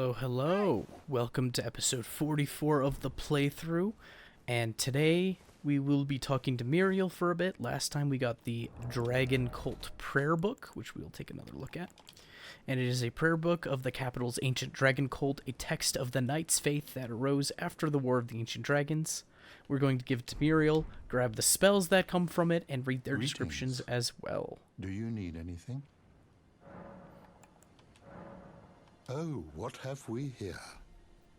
Hello, hello. Welcome to episode 44 of the playthrough. And today we will be talking to Muriel for a bit. Last time we got the Dragon Cult Prayer Book, which we will take another look at. And it is a prayer book of the capital's ancient dragon cult, a text of the knight's faith that arose after the War of the Ancient Dragons. We're going to give it to Muriel, grab the spells that come from it, and read their descriptions as well. Do you need anything? Oh, what have we here?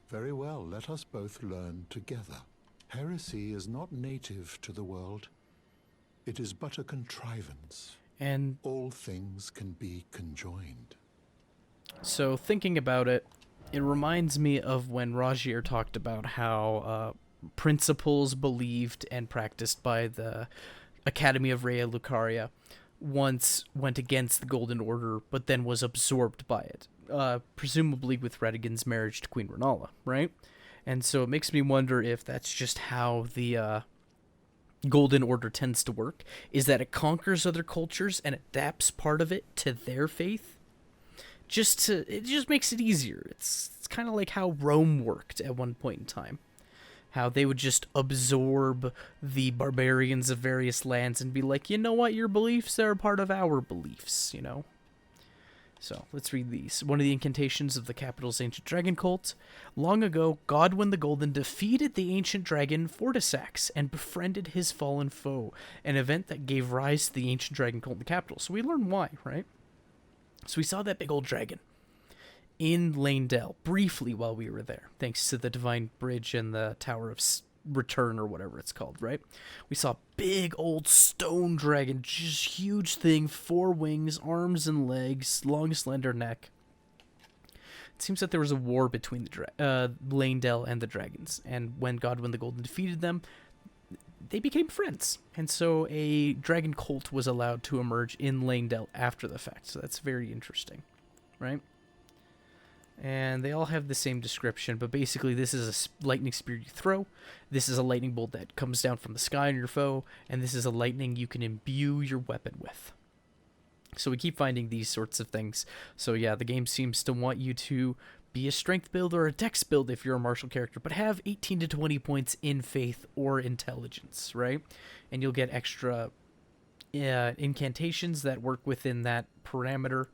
Very well, let us both learn together. Heresy is not native to the world. It is but a contrivance. And all things can be conjoined. So thinking about it, it reminds me of when Rogier talked about how principles believed and practiced by the Academy of Raya Lucaria once went against the Golden Order, but then was absorbed by it. Presumably with Redigan's marriage to Queen Renala, right? And so it makes me wonder if that's just how the Golden Order tends to work, is that it conquers other cultures and adapts part of it to their faith. It just makes it easier. It's kind of like how Rome worked at one point in time. How they would just absorb the barbarians of various lands and be like, you know what, your beliefs are part of our beliefs, you know? So, let's read these. One of the incantations of the capital's ancient dragon cult. Long ago, Godwyn the Golden defeated the ancient dragon Fortisax and befriended his fallen foe, an event that gave rise to the ancient dragon cult in the capital. So we learn why, right? So we saw that big old dragon in Lanedale briefly while we were there, thanks to the Divine Bridge and the Tower of Return or whatever it's called, right? We saw big old stone dragon, just huge thing, 4 wings, arms and legs, long slender neck. It seems that there was a war between the Lanedale and the dragons, and when Godwyn the Golden defeated them, they became friends, and so a dragon cult was allowed to emerge in Lanedale after the fact. So that's very interesting, right? And they all have the same description, but basically this is a lightning spear you throw, this is a lightning bolt that comes down from the sky on your foe, and this is a lightning you can imbue your weapon with. So we keep finding these sorts of things. So yeah, the game seems to want you to be a strength build or a dex build if you're a martial character, but have 18 to 20 points in faith or intelligence, right? And you'll get extra incantations that work within that parameter,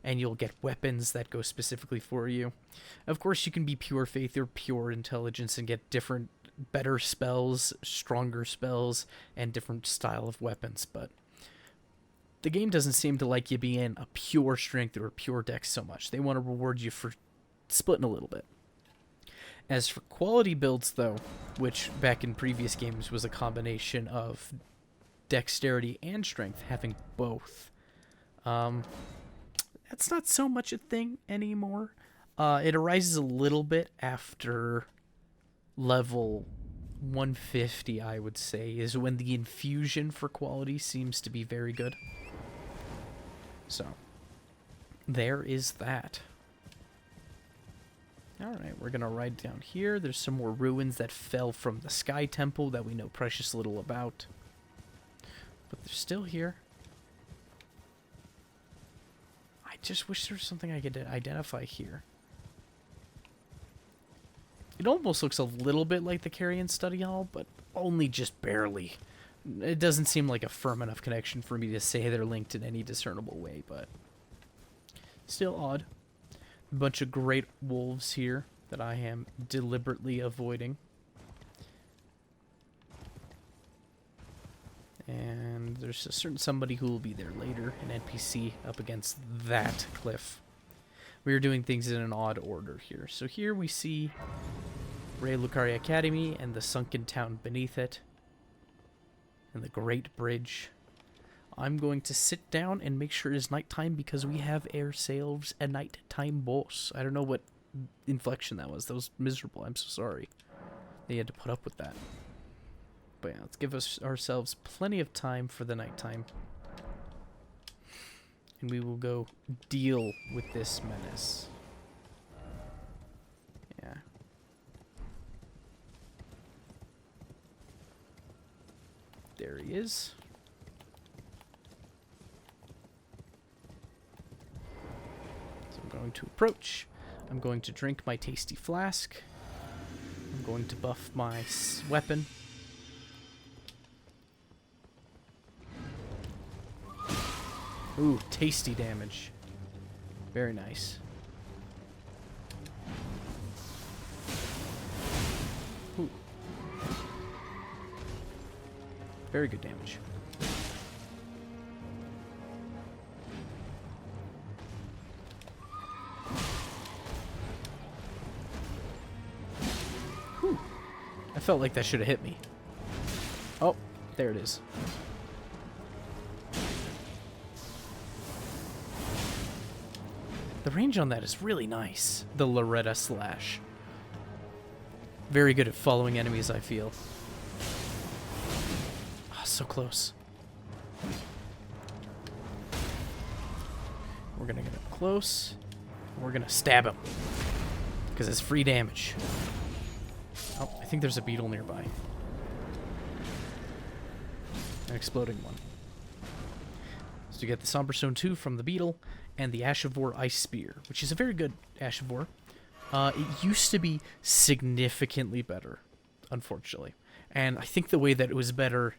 and you'll get weapons that go specifically for you. Of course, you can be pure faith or pure intelligence and get different, better spells, stronger spells, and different style of weapons, but the game doesn't seem to like you being a pure strength or a pure dex so much. They want to reward you for splitting a little bit. As for quality builds, though, which back in previous games was a combination of dexterity and strength, having both, that's not so much a thing anymore. It arises a little bit after level 150, I would say, is when the infusion for quality seems to be very good. So, there is that. Alright, we're going to ride down here. There's some more ruins that fell from the Sky Temple that we know precious little about. But they're still here. I just wish there was something I could identify here. It almost looks a little bit like the Carrion Study Hall, but only just barely. It doesn't seem like a firm enough connection for me to say they're linked in any discernible way, but still odd. A bunch of great wolves here that I am deliberately avoiding. And there's a certain somebody who will be there later, an NPC up against that cliff. We are doing things in an odd order here. So here we see Raya Lucaria Academy and the sunken town beneath it. And the Great Bridge. I'm going to sit down and make sure it is nighttime because we have ourselves a nighttime boss. I don't know what inflection that was. That was miserable. I'm so sorry. They had to put up with that. But yeah, let's give ourselves plenty of time for the nighttime. And we will go deal with this menace. Yeah. There he is. So I'm going to approach. I'm going to drink my tasty flask. I'm going to buff my weapon. Ooh, tasty damage. Very nice. Ooh. Very good damage. Whew. I felt like that should have hit me. Oh, there it is. The range on that is really nice. The Loretta slash. Very good at following enemies, I feel. Oh, so close. We're gonna get up close. And we're gonna stab him. Because it's free damage. Oh, I think there's a beetle nearby. An exploding one. So you get the Somber Stone 2 from the beetle, and the Ash of War Ice Spear, which is a very good Ash of War. It used to be significantly better, unfortunately. And I think the way that it was better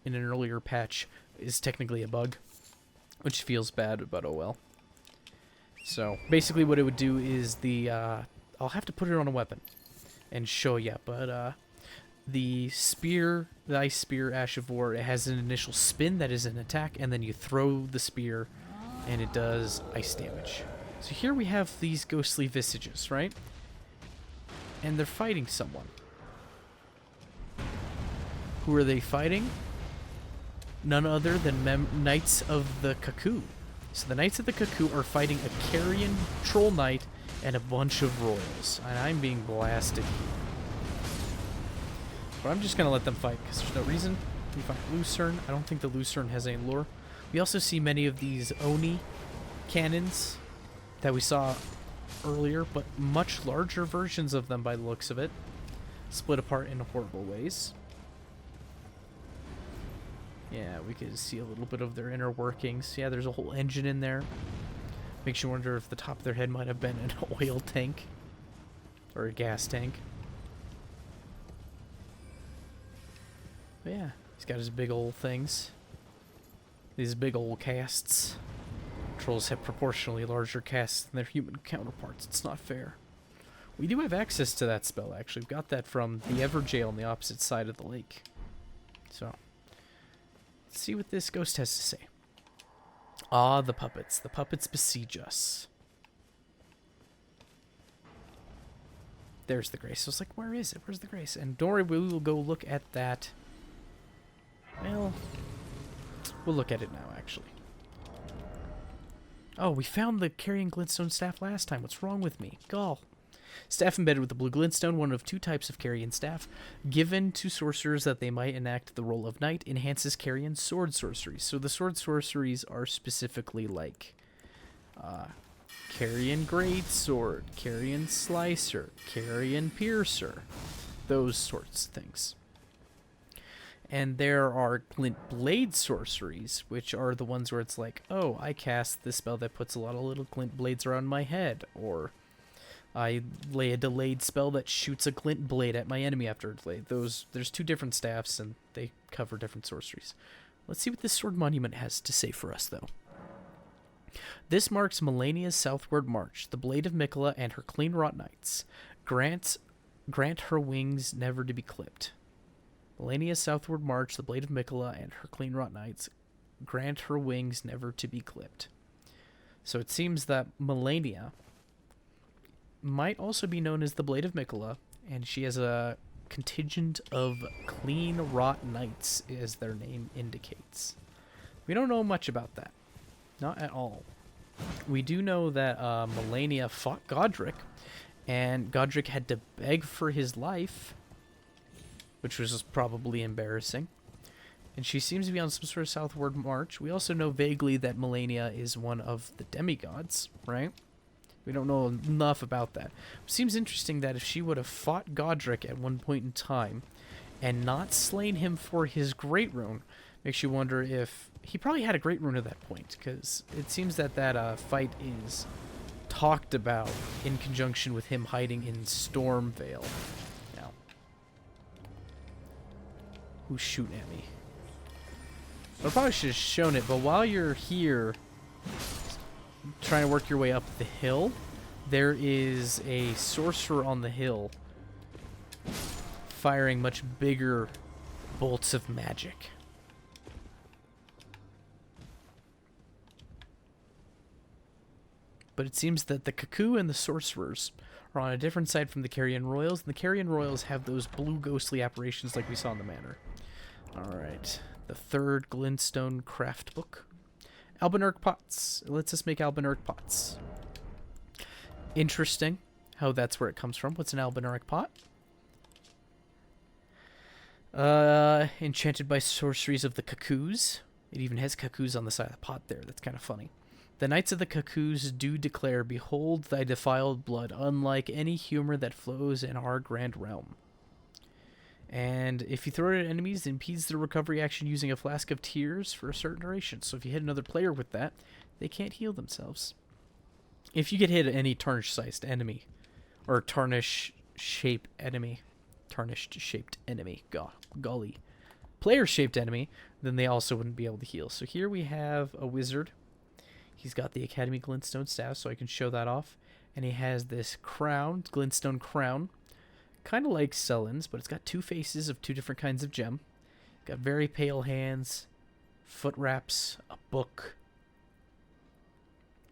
in an earlier patch is technically a bug, which feels bad, but oh well. So, basically what it would do is I'll have to put it on a weapon and show you, but the spear, the Ice Spear Ash of War, it has an initial spin that is an attack, and then you throw the spear and it does ice damage. So here we have these ghostly visages, right? And they're fighting someone. Who are they fighting? None other than Knights of the Cuckoo. So the Knights of the Cuckoo are fighting a Carrion Troll Knight and a bunch of Royals. And I'm being blasted here. But I'm just going to let them fight because there's no reason. We find Lucerne. I don't think the Lucerne has any lore. We also see many of these Oni cannons that we saw earlier, but much larger versions of them by the looks of it. Split apart in horrible ways. Yeah, we can see a little bit of their inner workings. Yeah, there's a whole engine in there. Makes you wonder if the top of their head might have been an oil tank. Or a gas tank. But yeah, he's got his big old things. These big old casts. Trolls have proportionally larger casts than their human counterparts. It's not fair. We do have access to that spell, actually. We've got that from the Everjail on the opposite side of the lake. So, let's see what this ghost has to say. Ah, the puppets. The puppets besiege us. There's the Grace. I was like, where is it? Where's the Grace? And don't worry, we will go look at that. Well, we'll look at it now, actually. Oh, we found the Carrion Glintstone staff last time. What's wrong with me? Gall. Staff embedded with the blue glintstone, one of two types of Carrion staff. Given to sorcerers that they might enact the role of knight, enhances Carrion sword sorceries. So the sword sorceries are specifically like Carrion Greatsword, Carrion Slicer, Carrion Piercer. Those sorts of things. And there are Glint Blade sorceries, which are the ones where it's like, oh, I cast this spell that puts a lot of little glint blades around my head, or I lay a delayed spell that shoots a glint blade at my enemy after it's laid. There's two different staffs, and they cover different sorceries. Let's see what this sword monument has to say for us, though. This marks Melania's southward march, the blade of Mikola and her clean-wrought knights. Grant her wings never to be clipped. Melania's southward march, the blade of Mikola and her clean-wrought knights. Grant her wings never to be clipped. So it seems that Melania might also be known as the Blade of Mikola, and she has a contingent of clean-wrought knights, as their name indicates. We don't know much about that. Not at all. We do know that Melania fought Godric, and Godric had to beg for his life, which was probably embarrassing. And she seems to be on some sort of southward march. We also know vaguely that Melania is one of the demigods, right? We don't know enough about that. It seems interesting that if she would have fought Godric at one point in time and not slain him for his Great Rune, makes you wonder if he probably had a Great Rune at that point, because it seems that that fight is talked about in conjunction with him hiding in Stormvale. Now, who's shooting at me? I probably should have shown it, but while you're here trying to work your way up the hill, there is a sorcerer on the hill firing much bigger bolts of magic. But it seems that the Cuckoo and the Sorcerers are on a different side from the Carrion Royals, and the Carrion Royals have those blue ghostly apparitions like we saw in the manor. Alright, the third Glintstone craft book. Albinauric pots. It lets us make Albinauric pots. Interesting how that's where it comes from. What's an Albinauric pot? Enchanted by sorceries of the Cuckoos. It even has Cuckoos on the side of the pot there. That's kind of funny. The Knights of the Cuckoos do declare, "Behold thy defiled blood, unlike any humor that flows in our grand realm." And if you throw it at enemies, it impedes the recovery action using a flask of tears for a certain duration. So if you hit another player with that, they can't heal themselves. If you get hit at any tarnish-sized enemy, or tarnish-shaped enemy, tarnished-shaped enemy, golly, player-shaped enemy, then they also wouldn't be able to heal. So here we have a wizard. He's got the Academy Glintstone staff, so I can show that off. And he has this crown, Glintstone crown. Kind of like Sellen's, but it's got two faces of two different kinds of gem. Got very pale hands, foot wraps, a book.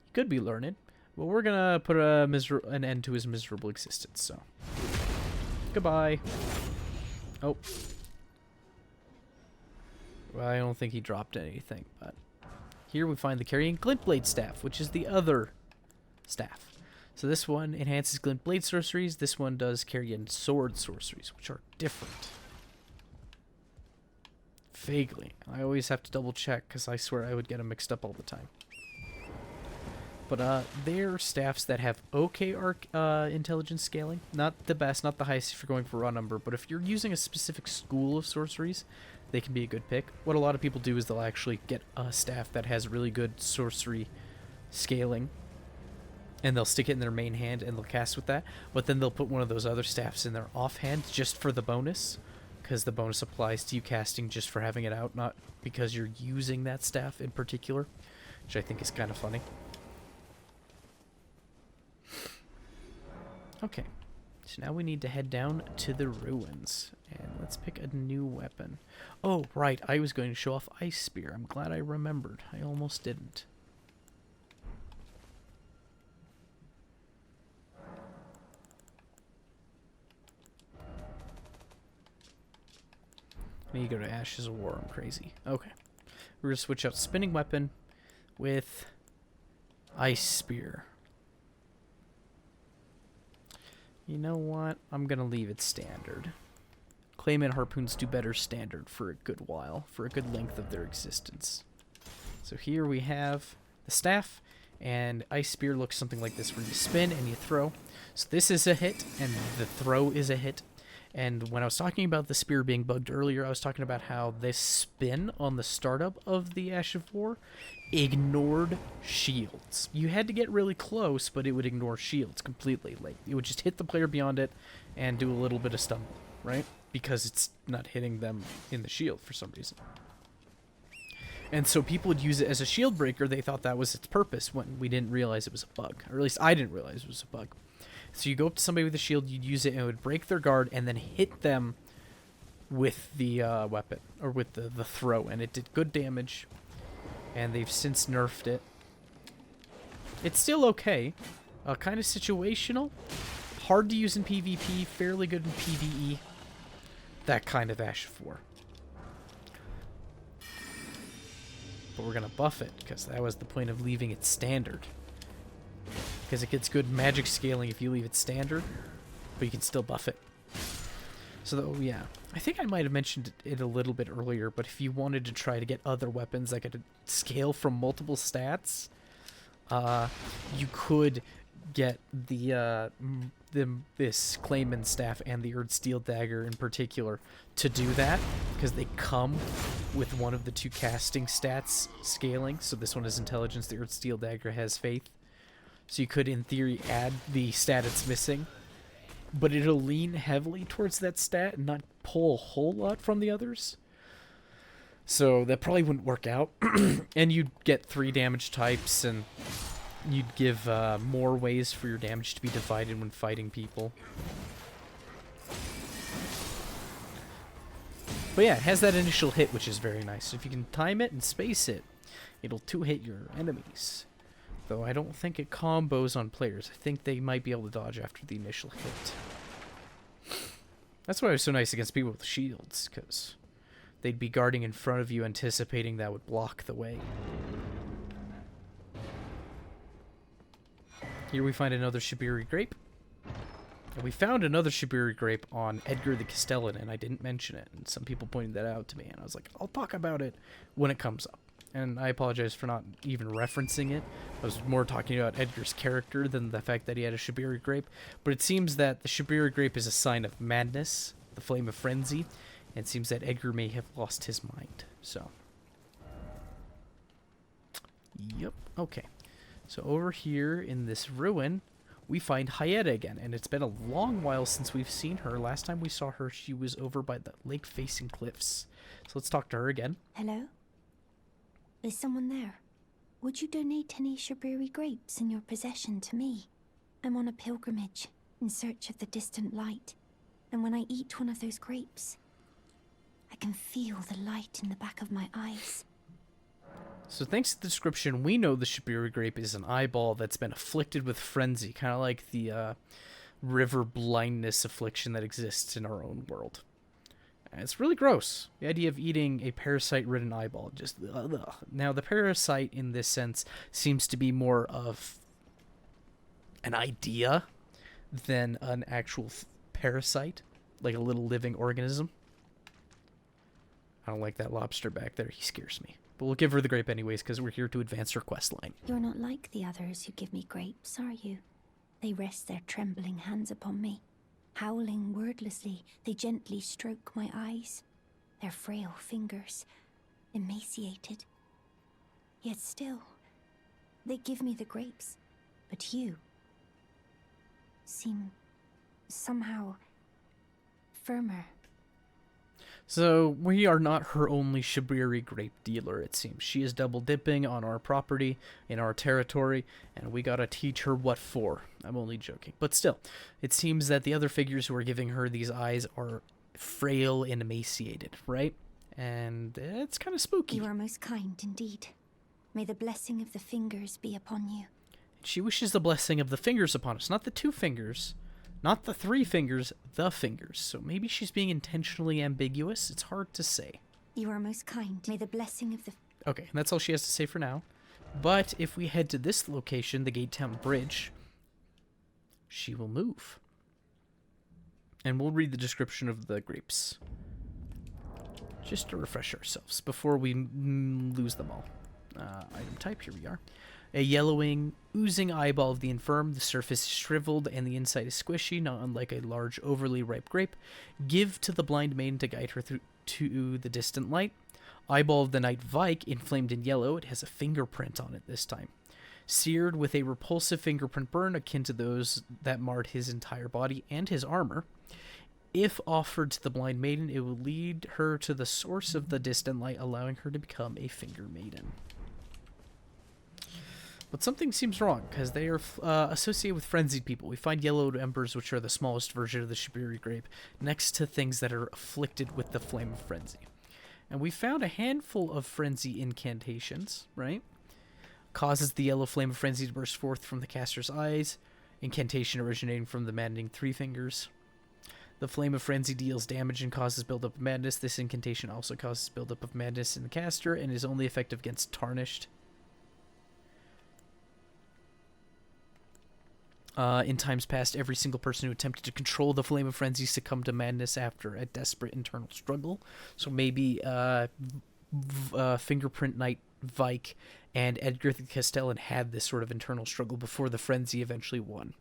He could be learned, but we're going to put an end to his miserable existence, so. Goodbye. Oh. Well, I don't think he dropped anything, but... Here we find the Carrion Glintblade Staff, which is the other staff. So this one enhances Glintblade sorceries. This one does Carrion Sword sorceries, which are different. Vaguely. I always have to double check, because I swear I would get them mixed up all the time. But they're staffs that have okay intelligence scaling. Not the best, not the highest if you're going for raw number, but if you're using a specific school of sorceries, they can be a good pick. What a lot of people do is they'll actually get a staff that has really good sorcery scaling, and they'll stick it in their main hand and they'll cast with that, but then they'll put one of those other staffs in their offhand just for the bonus, because the bonus applies to you casting just for having it out, not because you're using that staff in particular, which I think is kind of funny. Okay, so now we need to head down to the ruins, and let's pick a new weapon. Oh, right, I was going to show off Ice Spear. I'm glad I remembered. I almost didn't. I need to go to Ashes of War. I'm crazy. Okay. We're going to switch out Spinning Weapon with Ice Spear. You know what? I'm going to leave it standard. Claymore harpoons do better standard for a good while, for a good length of their existence. So here we have the staff, and Ice Spear looks something like this, where you spin and you throw. So this is a hit, and the throw is a hit. And when I was talking about the spear being bugged earlier, I was talking about how this spin on the startup of the Ash of War ignored shields. You had to get really close, but it would ignore shields completely. Like, it would just hit the player beyond it and do a little bit of stumble, right? Because it's not hitting them in the shield for some reason. And so people would use it as a shield breaker. They thought that was its purpose when we didn't realize it was a bug. Or at least I didn't realize it was a bug. So you go up to somebody with a shield, you'd use it, and it would break their guard, and then hit them with the weapon, or with the throw. And it did good damage, and they've since nerfed it. It's still okay. Kind of situational. Hard to use in PvP, fairly good in PvE. That kind of Ash of War. But we're going to buff it, because that was the point of leaving it standard. Because it gets good magic scaling if you leave it standard, but you can still buff it. So, yeah. I think I might have mentioned it a little bit earlier, but if you wanted to try to get other weapons that could scale from multiple stats, you could get this Clayman staff and the Erd Steel Dagger in particular to do that, because they come with one of the two casting stats scaling. So this one is Intelligence, the Erd Steel Dagger has Faith. So you could, in theory, add the stat it's missing, but it'll lean heavily towards that stat and not pull a whole lot from the others. So that probably wouldn't work out. And you'd get 3 damage types, and you'd give more ways for your damage to be divided when fighting people. But yeah, it has that initial hit, which is very nice. If you can time it and space it, it'll 2-hit your enemies. Though I don't think it combos on players. I think they might be able to dodge after the initial hit. That's why it was so nice against people with shields, because they'd be guarding in front of you, anticipating that would block the way. Here we find another Shibiri Grape. And we found another Shibiri Grape on Edgar the Castellan, and I didn't mention it. And some people pointed that out to me, and I was like, I'll talk about it when it comes up. And I apologize for not even referencing it. I was more talking about Edgar's character than the fact that he had a Shibiri Grape. But it seems that the Shibiri Grape is a sign of madness, the flame of frenzy. And it seems that Edgar may have lost his mind. So. Yep. Okay. So over here in this ruin, we find Hayeda again. And it's been a long while since we've seen her. Last time we saw her, she was over by the lake-facing cliffs. So let's talk to her again. Hello? Is someone there? Would you donate any Shibiri grapes in your possession to me? I'm on a pilgrimage, in search of the distant light. And when I eat one of those grapes, I can feel the light in the back of my eyes. So thanks to the description, we know the Shibiri Grape is an eyeball that's been afflicted with frenzy, kind of like the river blindness affliction that exists in our own world. And it's really gross. The idea of eating a parasite-ridden eyeball, just ugh. Now, the parasite in this sense seems to be more of an idea than an actual parasite, like a little living organism. I don't like that lobster back there. He scares me. But we'll give her the grape anyways, because we're here to advance her quest line. You're not like the others who give me grapes, are you? They rest their trembling hands upon me. Howling wordlessly, they gently stroke my eyes. Their frail fingers, emaciated. Yet still, they give me the grapes. But you seem somehow firmer. So, we are not her only Shibiri grape dealer, it seems. She is double dipping on our property, in our territory, and we gotta teach her what for. I'm only joking. But still, it seems that the other figures who are giving her these eyes are frail and emaciated, right? And it's kind of spooky. You are most kind indeed. May the blessing of the fingers be upon you. She wishes the blessing of the fingers upon us, not the 2 fingers. Not the 3 fingers, the fingers. So maybe she's being intentionally ambiguous. It's hard to say. You are most kind. May the blessing of the... Okay, and that's all she has to say for now. But if we head to this location, the Gate Town Bridge, she will move. And we'll read the description of the grapes. Just to refresh ourselves before we lose them all. Item type, here we are. A yellowing, oozing eyeball of the infirm. The surface is shriveled and the inside is squishy, not unlike a large, overly ripe grape. Give to the blind maiden to guide her through to the distant light. Eyeball of the Night Vike, inflamed in yellow. It has a fingerprint on it this time. Seared with a repulsive fingerprint burn akin to those that marred his entire body and his armor. If offered to the blind maiden, it will lead her to the source of the distant light, allowing her to become a finger maiden. But something seems wrong, because they are associated with frenzied people. We find yellowed embers, which are the smallest version of the Shibiri grape, next to things that are afflicted with the flame of frenzy. And we found a handful of frenzy incantations, right? Causes the yellow flame of frenzy to burst forth from the caster's eyes. Incantation originating from the maddening 3 fingers. The flame of frenzy deals damage and causes buildup of madness. This incantation also causes buildup of madness in the caster and is only effective against tarnished. In times past, every single person who attempted to control the flame of frenzy succumbed to madness after a desperate internal struggle. So maybe Fingerprint Knight Vike and Edgar the Castellan had this sort of internal struggle before the frenzy eventually won.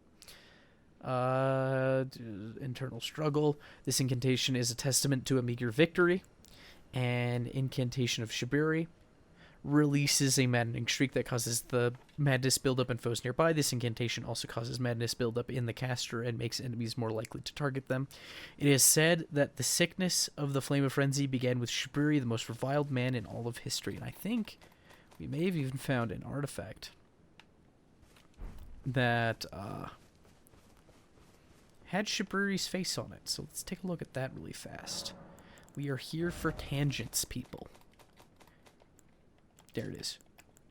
Internal struggle. This incantation is a testament to a meager victory. An incantation of Shibiri. releases a maddening shriek that causes the madness buildup in foes nearby. This incantation also causes madness buildup in the caster and makes enemies more likely to target them. It is said that the sickness of the Flame of Frenzy began with Shabriri, the most reviled man in all of history. And I think we may have even found an artifact that had Shabriri's face on it. So let's take a look at that really fast. We are here for tangents, people. There it is.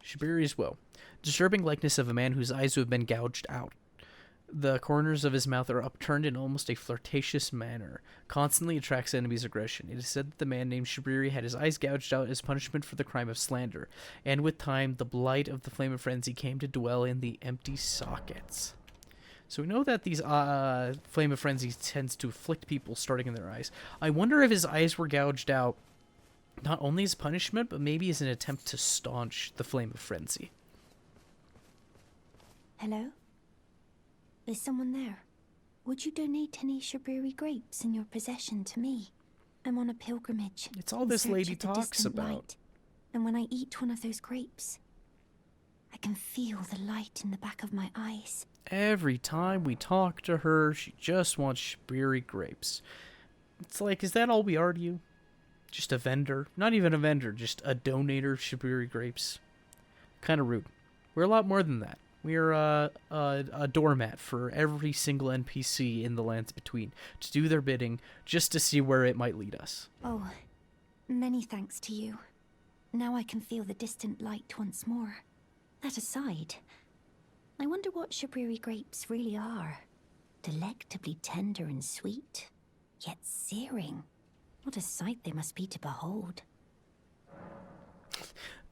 Shabriri's woe. Disturbing likeness of a man whose eyes have been gouged out. The corners of his mouth are upturned in almost a flirtatious manner. Constantly attracts enemies' aggression. It is said that the man named Shabriri had his eyes gouged out as punishment for the crime of slander. And with time, the blight of the Flame of Frenzy came to dwell in the empty sockets. So we know that these Flame of Frenzy tends to afflict people starting in their eyes. I wonder if his eyes were gouged out not only as punishment, but maybe as an attempt to staunch the Flame of Frenzy. Hello? Is someone there? Would you donate any Shabriri grapes in your possession to me? I'm on a pilgrimage. It's all in this search lady of the talks distant about. light. And when I eat one of those grapes, I can feel the light in the back of my eyes. Every time we talk to her, she just wants Shabriri grapes. It's like, is that all we are to you? Just a vendor? Not even a vendor, just a donator of Shabriri grapes. Kind of rude. We're a lot more than that. We're a doormat for every single NPC in the lands between to do their bidding, just to see where it might lead us. Oh, many thanks to you. Now I can feel the distant light once more. That aside, I wonder what Shabriri grapes really are. Delectably tender and sweet, yet searing. What a sight they must be to behold.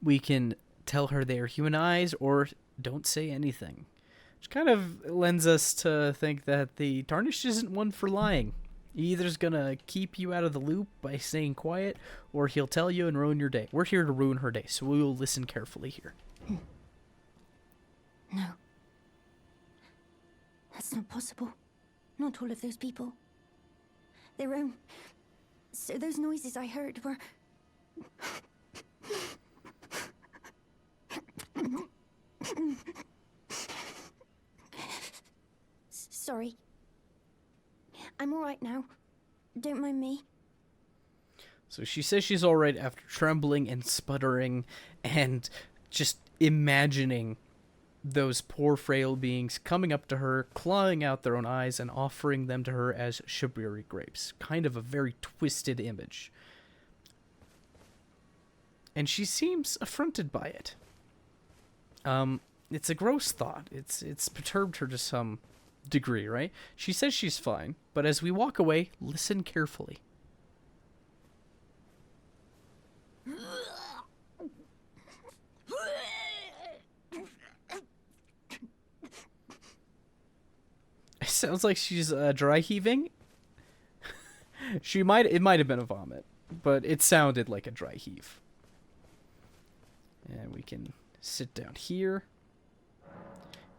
We can tell her they are human eyes or don't say anything. Which kind of lends us to think that the Tarnished isn't one for lying. He either's gonna keep you out of the loop by staying quiet, or he'll tell you and ruin your day. We're here to ruin her day, so we will listen carefully here. No. That's not possible. Not all of those people. Their own... So those noises I heard were... Sorry. I'm alright now. Don't mind me. So she says she's alright after trembling and sputtering and just imagining those poor frail beings coming up to her, clawing out their own eyes, and offering them to her as Shabriri grapes. Kind of a very twisted image. And she seems affronted by it. It's a gross thought. It's perturbed her to some degree, right? She says she's fine, but as we walk away, listen carefully. It sounds like she's dry heaving. It might have been a vomit, but it sounded like a dry heave. And we can sit down here.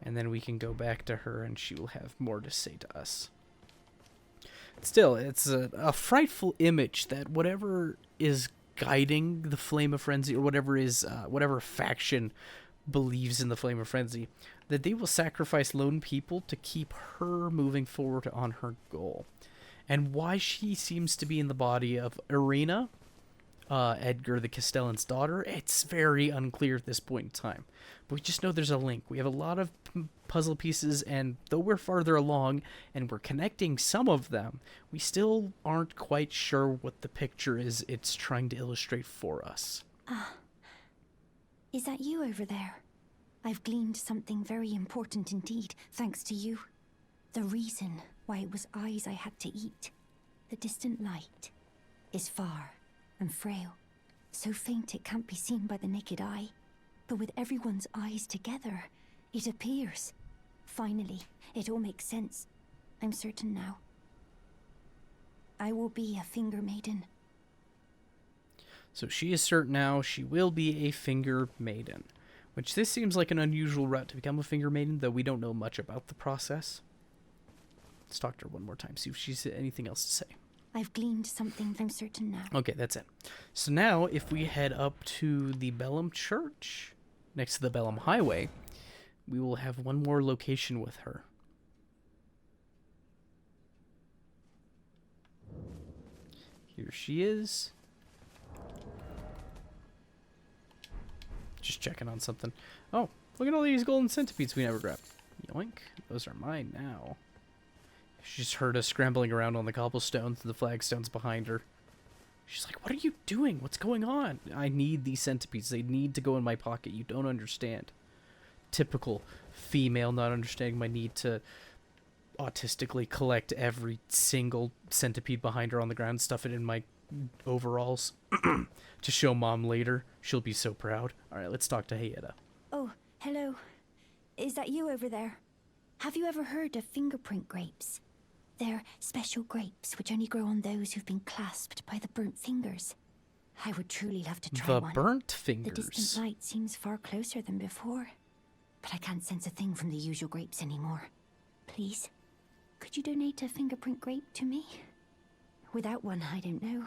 And then we can go back to her and she will have more to say to us. Still, it's a frightful image that whatever is guiding the Flame of Frenzy, or whatever faction believes in the Flame of Frenzy, that they will sacrifice lone people to keep her moving forward on her goal. And why she seems to be in the body of Irina, Edgar the Castellan's daughter, it's very unclear at this point in time. But we just know there's a link. We have a lot of puzzle pieces, and though we're farther along and we're connecting some of them, we still aren't quite sure what the picture is it's trying to illustrate for us. Is that you over there? I've gleaned something very important indeed, thanks to you. The reason why it was eyes I had to eat. The distant light is far and frail, so faint it can't be seen by the naked eye. But with everyone's eyes together, it appears. Finally, it all makes sense. I'm certain now. I will be a finger maiden. So she is certain now she will be a finger maiden. Which this seems like an unusual route to become a finger maiden, though we don't know much about the process. Let's talk to her one more time, see if she's anything else to say. I've gleaned something I'm certain now. Okay, that's it. So now, if we head up to the Bellum Church, next to the Bellum Highway, we will have one more location with her. Here she is. Just checking on something. Oh, look at all these golden centipedes we never grabbed. Yoink. Those are mine now. She's heard us scrambling around on the cobblestones and the flagstones behind her. She's like, what are you doing? What's going on? I need these centipedes. They need to go in my pocket. You don't understand. Typical female not understanding my need to autistically collect every single centipede behind her on the ground, stuff it in my overalls to show mom later. She'll be so proud. All right, let's talk to Hayeda. Oh, hello. Is that you over there? Have you ever heard of fingerprint grapes? They're special grapes which only grow on those who've been clasped by the burnt fingers. I would truly love to try The one. burnt fingers. The distant light seems far closer than before, but I can't sense a thing from the usual grapes anymore. Please, could you donate a fingerprint grape to me? Without one, I don't know.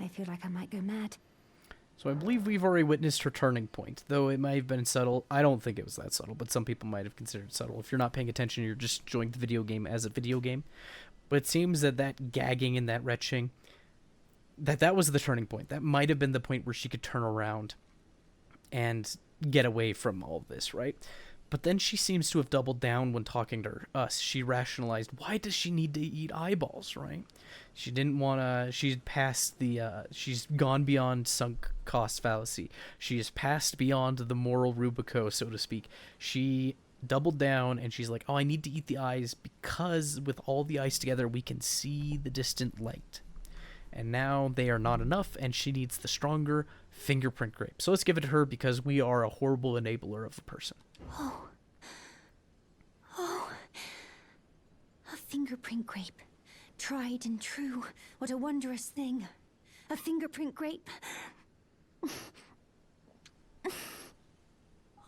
I feel like I might go mad. So I believe we've already witnessed her turning point, though it might have been subtle. I don't think it was that subtle, but some people might have considered it subtle. If you're not paying attention, you're just enjoying the video game as a video game. But it seems that that gagging and that retching, that was the turning point. That might have been the point where she could turn around and get away from all this, right? But then she seems to have doubled down when talking to us. She rationalized, why does she need to eat eyeballs, right? She didn't want to, she's past the, she's gone beyond sunk cost fallacy. She is passed beyond the moral Rubico, so to speak. She doubled down and she's like, oh, I need to eat the eyes because with all the eyes together, we can see the distant light. And now they are not enough, and she needs the stronger fingerprint grape. So let's give it to her because we are a horrible enabler of a person. Oh, a fingerprint grape. Tried and true. What a wondrous thing. A fingerprint grape.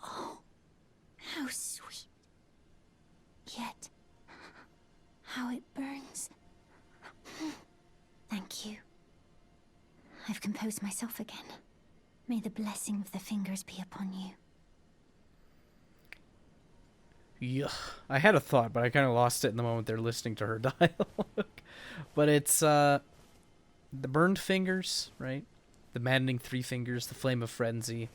Oh, how sweet. Yet, how it burns. Thank you. I've composed myself again. May the blessing of the fingers be upon you. Yeah, I had a thought, but I kind of lost it in the moment they're listening to her dialogue. But it's the burned fingers, right? The maddening three fingers, the flame of frenzy.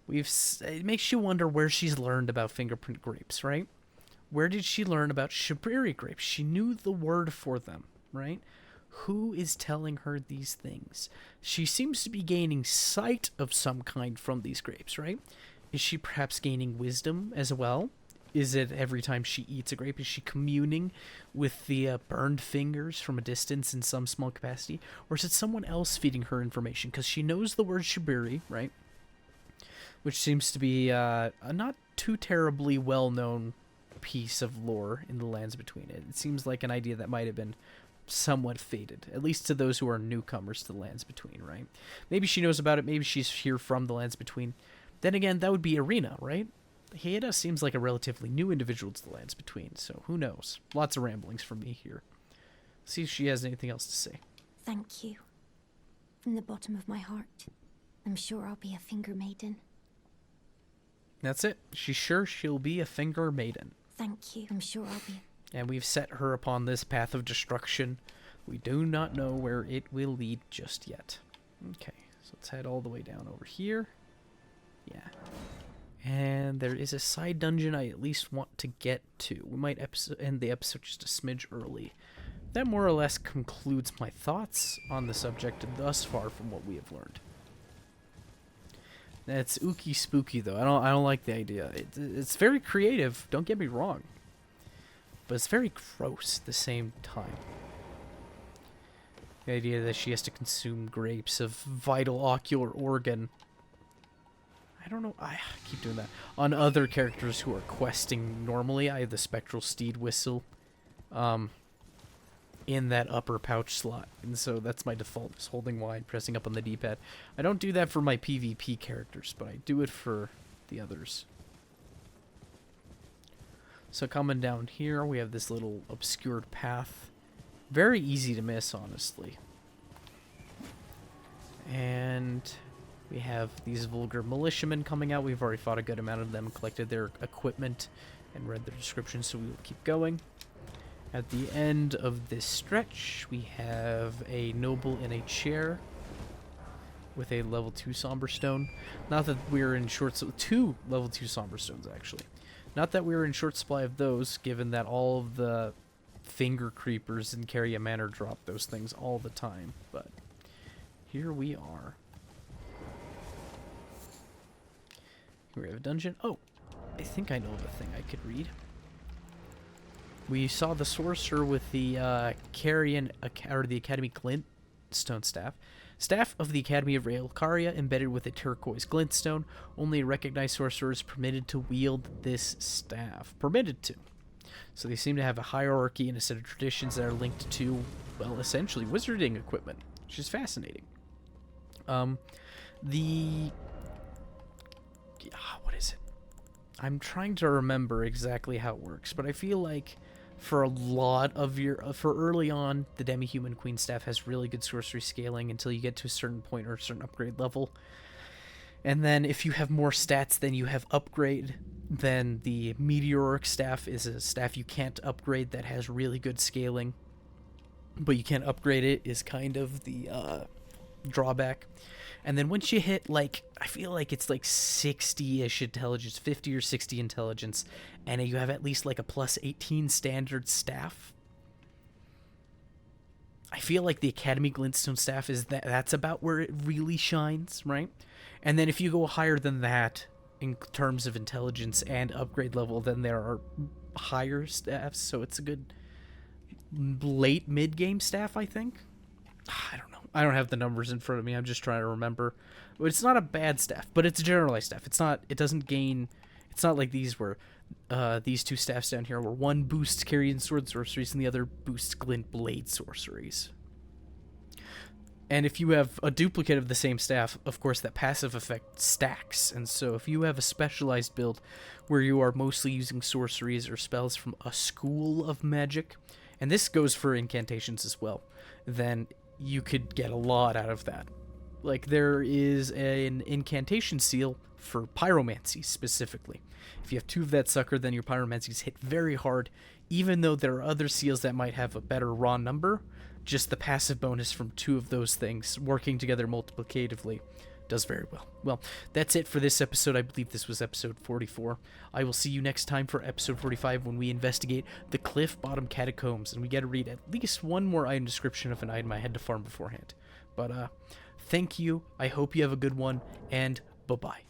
It makes you wonder where she's learned about fingerprint grapes, right? Where did she learn about shibiri grapes? She knew the word for them, right? Who is telling her these things? She seems to be gaining sight of some kind from these grapes, right? Is she perhaps gaining wisdom as well? Is it every time she eats a grape, is she communing with the burned fingers from a distance in some small capacity? Or is it someone else feeding her information? Because she knows the word shibiri, right? Which seems to be a not too terribly well-known piece of lore in the Lands Between. It seems like an idea that might have been somewhat faded, at least to those who are newcomers to the Lands Between, right? Maybe she knows about it. Maybe she's here from the Lands Between. Then again, that would be Irina, right? Hayeda seems like a relatively new individual to the Lands Between, so who knows? Lots of ramblings from me here. See if she has anything else to say. Thank you. From the bottom of my heart. I'm sure I'll be a finger maiden. That's it. She's sure she'll be a finger maiden. Thank you. I'm sure I'll be. And we've set her upon this path of destruction. We do not know where it will lead just yet. Okay, so let's head all the way down over here. Yeah. And there is a side dungeon I at least want to get to. We might end the episode just a smidge early. That more or less concludes my thoughts on the subject thus far from what we have learned. That's ooky spooky though. I don't like the idea. It's very creative. Don't get me wrong, but it's very gross at the same time. The idea that she has to consume grapes of vital ocular organ. I don't know. I keep doing that. On other characters who are questing normally, I have the spectral steed whistle in that upper pouch slot. And so that's my default, just holding Y and pressing up on the D-pad. I don't do that for my PvP characters, but I do it for the others. So coming down here, we have this little obscured path. Very easy to miss, honestly. And we have these vulgar militiamen coming out. We've already fought a good amount of them, collected their equipment, and read their descriptions, so we will keep going. At the end of this stretch, we have a noble in a chair with a level 2 somber stone. Not that we're in short... 2 level 2 somber stones, actually. Not that we're in short supply of those, given that all of the finger creepers in Carrier Manor drop those things all the time. But here we are. Here we have a dungeon. Oh, I think I know of a thing I could read. We saw the sorcerer with the Carrion, or the Academy Glintstone staff. Staff of the Academy of Raelcaria, embedded with a turquoise glintstone. Only recognized sorcerers permitted to wield this staff. Permitted to. So they seem to have a hierarchy and a set of traditions that are linked to, well, essentially wizarding equipment, which is fascinating. What is it? I'm trying to remember exactly how it works, but I feel like for a lot of for early on, the Demi-Human Queen staff has really good sorcery scaling until you get to a certain point or a certain upgrade level. And then if you have more stats than you have upgrade, then the Meteoric staff is a staff you can't upgrade that has really good scaling, but you can't upgrade it is kind of the drawback. And then once you hit, like, I feel like it's like 60-ish intelligence, 50 or 60 intelligence, and you have at least like a plus 18 standard staff. I feel like the Academy Glintstone staff is that's about where it really shines, right? And then if you go higher than that in terms of intelligence and upgrade level, then there are higher staffs, so it's a good late mid-game staff, I think. I don't know. I don't have the numbers in front of me. I'm just trying to remember. But it's not a bad staff, but it's a generalized staff. It's not. It doesn't gain. It's not like these were. These two staffs down here where one boosts Carrion Sword sorceries and the other boosts Glint Blade sorceries. And if you have a duplicate of the same staff, of course, that passive effect stacks. And so if you have a specialized build where you are mostly using sorceries or spells from a school of magic, and this goes for incantations as well, then you could get a lot out of that. Like, there is an incantation seal for pyromancy specifically. If you have 2 of that sucker, then your pyromancies hit very hard, even though there are other seals that might have a better raw number. Just the passive bonus from 2 of those things working together multiplicatively does very well. Well, that's it for this episode. I believe this was episode 44. I will see you next time for episode 45 when we investigate the Cliff Bottom Catacombs and we get to read at least one more item description of an item I had to farm beforehand. But thank you. I hope you have a good one, and bye-bye.